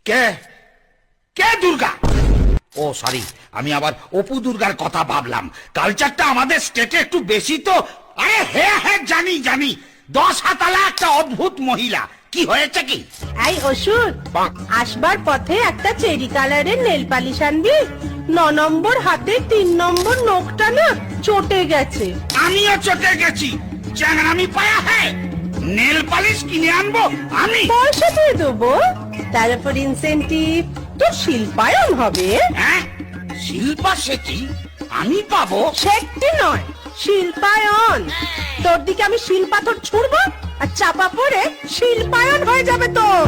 কে কে দুর্গা? ও sorry, আমি আবার অপু দুর্গার কথা ভাবলাম। কালচারটা আমাদের স্টেটে একটু বেশি তো। আরে হ্যাঁ হ্যাঁ, জানি জানি, 10 হাতালা একটা অদ্ভুত মহিলা। কি হয়েছে কি? এই ওষুধ, আসবার পথে একটা চেরি কালারের নেল পালিশ আনবি। 9 নম্বর হাতে 3 নম্বর নখটা না চটে গেছে। আমিও চটে গেছি। চ্যাংড়ামি পায়া হ্যাঁ, নেল পালিশ কিনে আনবো আমি? পয়সা দিয়ে দেবো, তার উপর ইনসেন্টিভ তোর শিল্পায়ন হবে। হ্যাঁ, শিল্পা শেঠি আমি পাবো? সেটি নয়, শিল্পায়ন। তোর দিকে আমি শিল পাথর ছুড়বো আর চাপা পড়ে শিল্পায়ন হয়ে যাবে তোর।